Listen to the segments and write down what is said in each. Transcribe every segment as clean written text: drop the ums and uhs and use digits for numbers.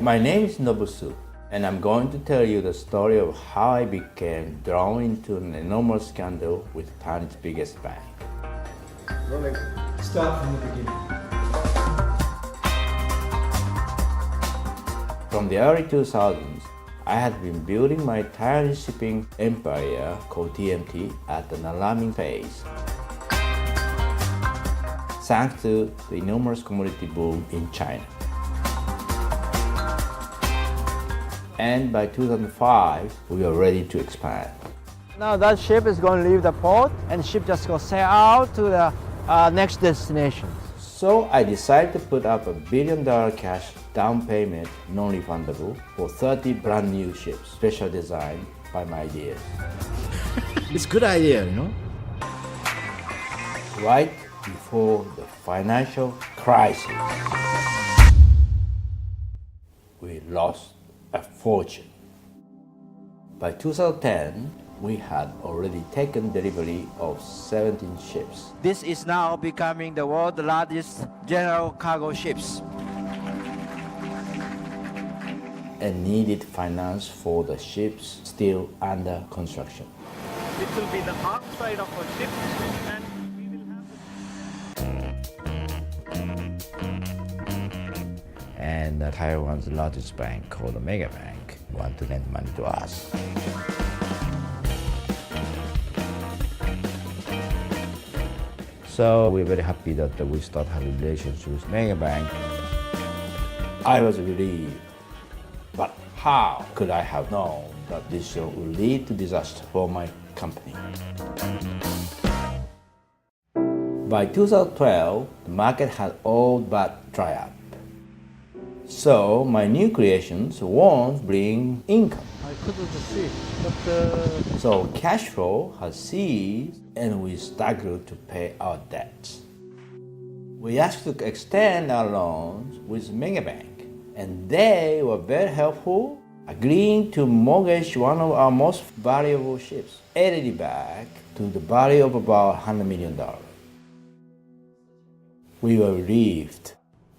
My name is Nobusu, and I'm going to tell you the story of how I became drawn into an enormous scandal with Japan's biggest bank. Rolling. Start from the beginning. From the early 2000s, I had been building my tiny shipping empire called TMT at an alarming pace, thanks to the enormous commodity boom in China. And by 2005, we were ready to expand. Now that ship is going to leave the port and the ship just going to sail out to the next destination. So I decided to put up $1 billion cash down payment, non-refundable, for 30 brand new ships, special designed by my ideas. It's a good idea, you know? Right before the financial crisis, we lost a fortune. By 2010, we had already taken delivery of 17 ships. This is now becoming the world's largest general cargo ships. And needed finance for the ships still under construction. It will be the outside of a ship and we will have... And Taiwan's largest bank, called the Mega Bank, wanted to lend money to us. So we're very happy that we start having relations with Mega Bank. I was relieved, but how could I have known that this would lead to disaster for my company? By 2012, the market had all but dried up. So my new creations won't bring income. I couldn't see, but So cash flow has ceased and we struggled to pay our debts. We asked to extend our loans with Megabank, and they were very helpful, agreeing to mortgage one of our most valuable ships, Lady back to the value of about $100 million. We were relieved.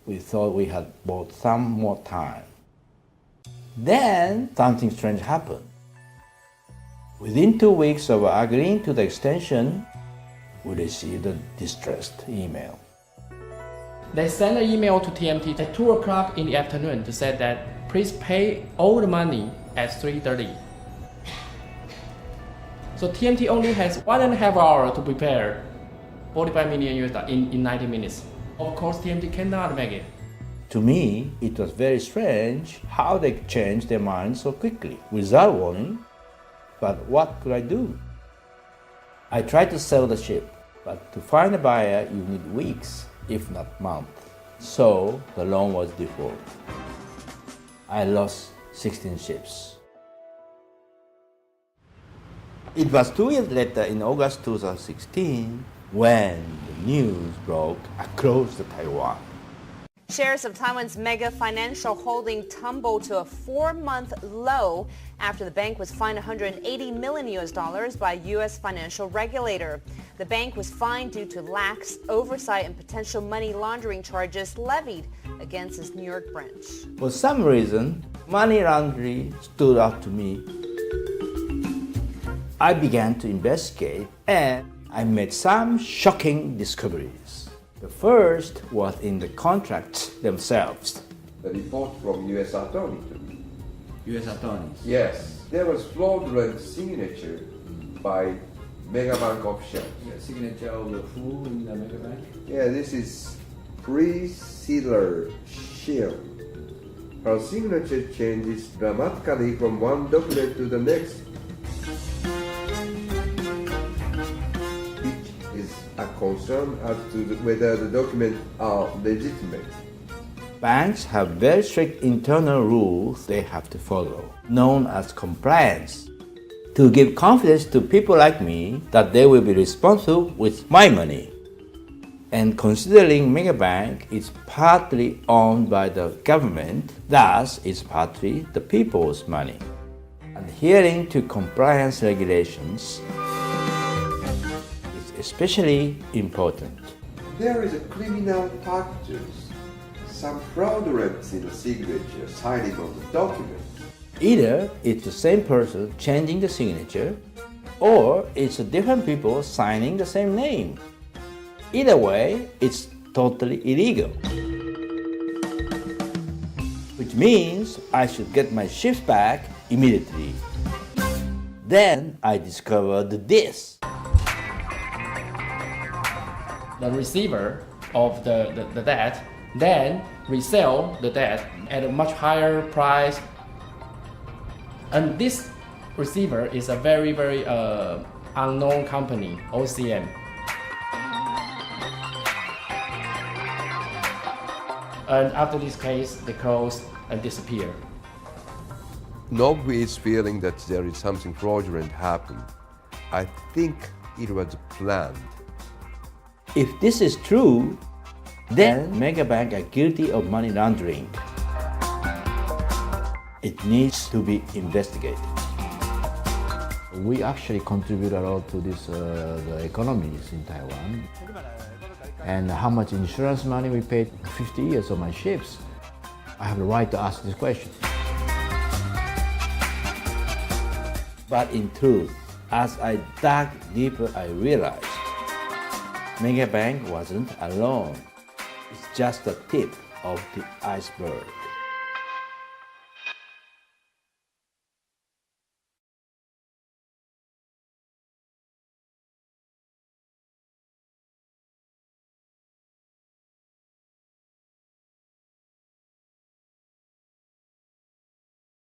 We thought we had bought some more time. Then something strange happened. Within 2 weeks of agreeing to the extension, we received a distressed email. They sent an email to TMT at 2 o'clock in the afternoon to say that please pay all the money at 3:30. So TMT only has 1.5 hours to prepare $45 million in 90 minutes. Of course, TMT cannot make it. To me, it was very strange how they changed their minds so quickly, without warning. But what could I do? I tried to sell the ship, but to find a buyer, you need weeks, if not months. So the loan was default. I lost 16 ships. It was 2 years later, in August 2016, when the news broke across Taiwan. Shares of Taiwan's mega financial holding tumbled to a 4-month low after the bank was fined $180 million by U.S. financial regulator. The bank was fined due to lax oversight and potential money laundering charges levied against its New York branch. For some reason, money laundering stood out to me. I began to investigate and I made some shocking discoveries. The first was in the contracts themselves. The report from U.S. attorney to me. U.S. attorneys. Yes, there was fraudulent signature by Megabank officials. Signature of the who in the Mega Bank? Yeah, this is Priscilla Shield. Her signature changes dramatically from one document to the next. A concern as to whether the documents are legitimate. Banks have very strict internal rules they have to follow, known as compliance, to give confidence to people like me that they will be responsible with my money. And considering Megabank is partly owned by the government, thus it's partly the people's money. Adhering to compliance regulations especially important. There is a criminal factors some fraudulent signature signing on the document. Either it's the same person changing the signature, or it's different people signing the same name. Either way, it's totally illegal. Which means I should get my ships back immediately. Then I discovered this. The receiver of the debt then resell the debt at a much higher price. And this receiver is a very, very unknown company, OCM. And after this case, they close and disappear. Nobody is feeling that there is something fraudulent happened. I think it was planned. If this is true, then mega banks are guilty of money laundering. It needs to be investigated. We actually contribute a lot to this the economies in Taiwan. And how much insurance money we paid 50 years of my ships. I have the right to ask this question. But in truth, as I dug deeper, I realized Megabank wasn't alone. It's just the tip of the iceberg.